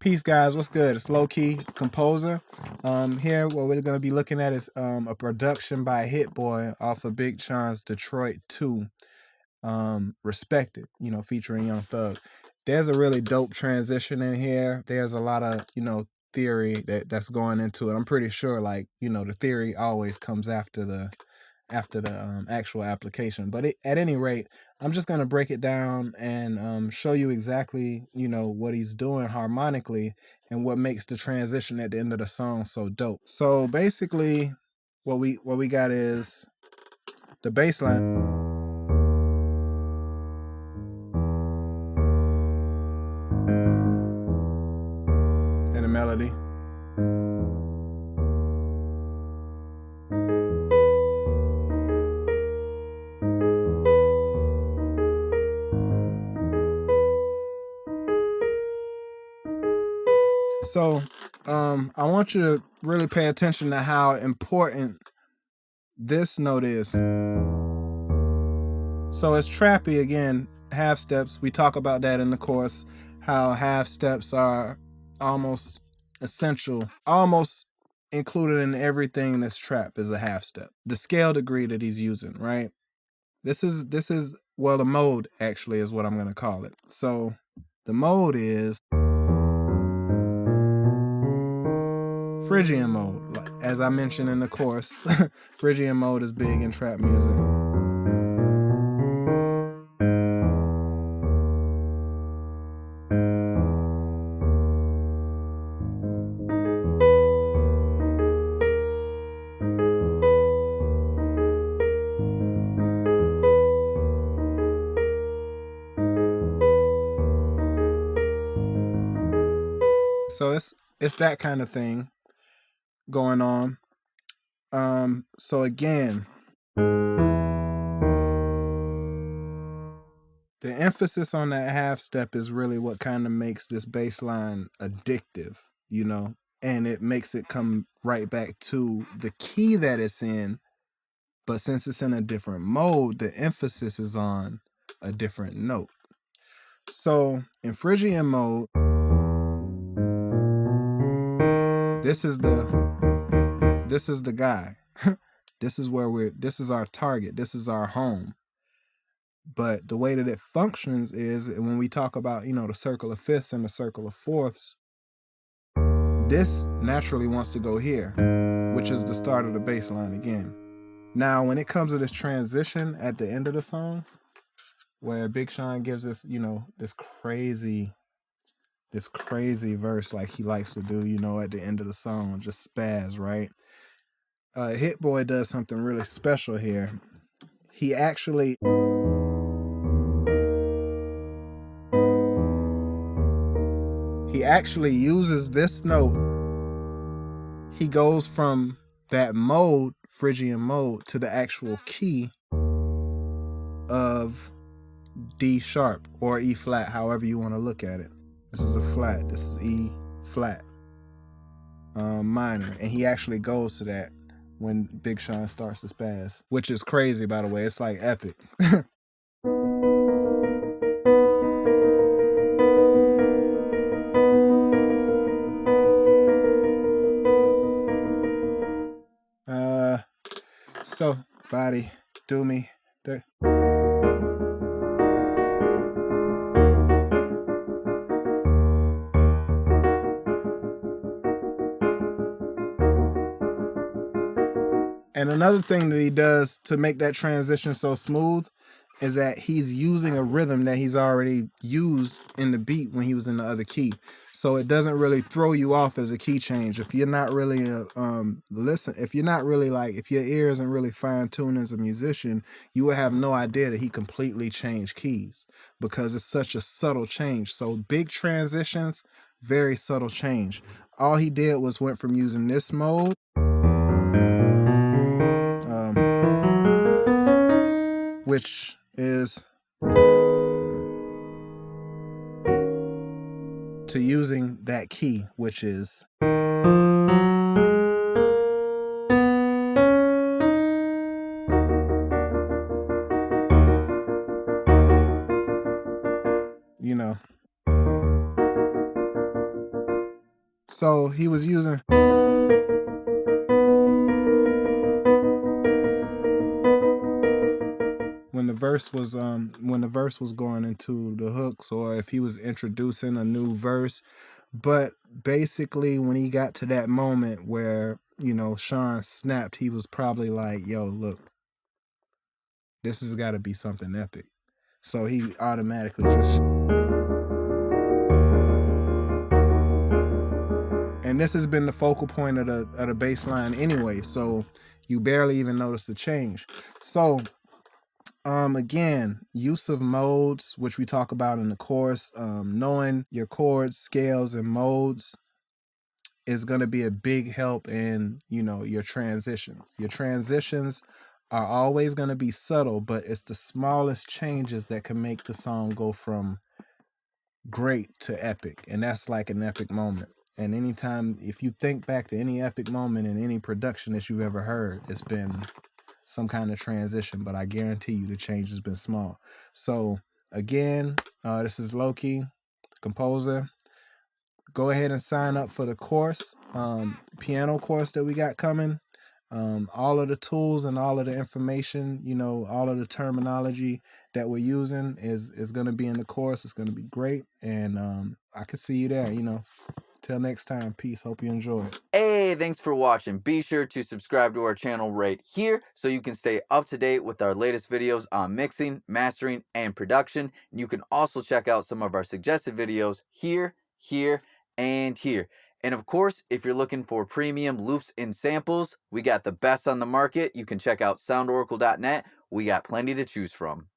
Peace, guys. What's good? It's Lokii The Composer. Here, what we're going to be looking at is a production by Hit Boy off of Big Sean's Detroit 2, Respected, you know, featuring Young Thug. There's a really dope transition in here. There's a lot of, you know, theory that's going into it. I'm pretty sure, like, you know, the theory always comes after the actual application. But at any rate, I'm just going to break it down and show you exactly, you know, what he's doing harmonically and what makes the transition at the end of the song so dope. So basically, what we got is the bass line and the melody. So I want you to really pay attention to how important this note is. So it's trappy again, half steps. We talk about that in the course, how half steps are almost essential, almost included in everything that's trap is a half step. The scale degree that he's using, right? This is well, the mode actually is what I'm gonna call it. So the mode is Phrygian mode. Like, as I mentioned in the course, Phrygian mode is big in trap music. So it's that kind of thing going on. So again, the emphasis on that half step is really what kind of makes this bass line addictive, you know, and it makes it come right back to the key that it's in. But since it's in a different mode, the emphasis is on a different note. So in Phrygian mode, this is the guy. This is our target. This is our home. But the way that it functions is, when we talk about, you know, the circle of fifths and the circle of fourths, this naturally wants to go here, which is the start of the bass line again. Now, when it comes to this transition at the end of the song, where Big Sean gives us, you know, this crazy verse like he likes to do, you know, at the end of the song, just spaz, right? Hit Boy does something really special here. He actually uses this note. He goes from that mode, Phrygian mode, to the actual key of D sharp or E flat, however you want to look at it. This is a flat. This is E flat minor, and he actually goes to that when Big Sean starts to spaz, which is crazy, by the way. It's like epic. So body, do me. There. And another thing that he does to make that transition so smooth is that he's using a rhythm that he's already used in the beat when he was in the other key. So it doesn't really throw you off as a key change. If you're not really if your ear isn't really fine-tuned as a musician, you will have no idea that he completely changed keys, because it's such a subtle change. So big transitions, very subtle change. All he did was went from using this mode which is to using that key, which is you know. So he was using when the verse was going into the hooks, or if he was introducing a new verse. But basically when he got to that moment where, you know, Sean snapped, he was probably like, yo, look, this has got to be something epic. So he automatically just, and this has been the focal point of the bass line anyway, so you barely even notice the change. So again, use of modes, which we talk about in the course, knowing your chords, scales, and modes is going to be a big help in, you know, your transitions. Your transitions are always going to be subtle, but it's the smallest changes that can make the song go from great to epic, and that's like an epic moment. And anytime, if you think back to any epic moment in any production that you've ever heard, it's been some kind of transition, but I guarantee you the change has been small. So again, this is Lokii, the composer. Go ahead and sign up for the course, piano course that we got coming. All of the tools and all of the information, you know, all of the terminology that we're using is going to be in the course. It's going to be great, and I can see you there. You know, till next time, peace. Hope you enjoy it. Hey, thanks for watching. Be sure to subscribe to our channel right here so you can stay up to date with our latest videos on mixing, mastering, and production. And you can also check out some of our suggested videos here, and here. And of course, if you're looking for premium loops and samples, we got the best on the market. You can check out soundoracle.net. We got plenty to choose from.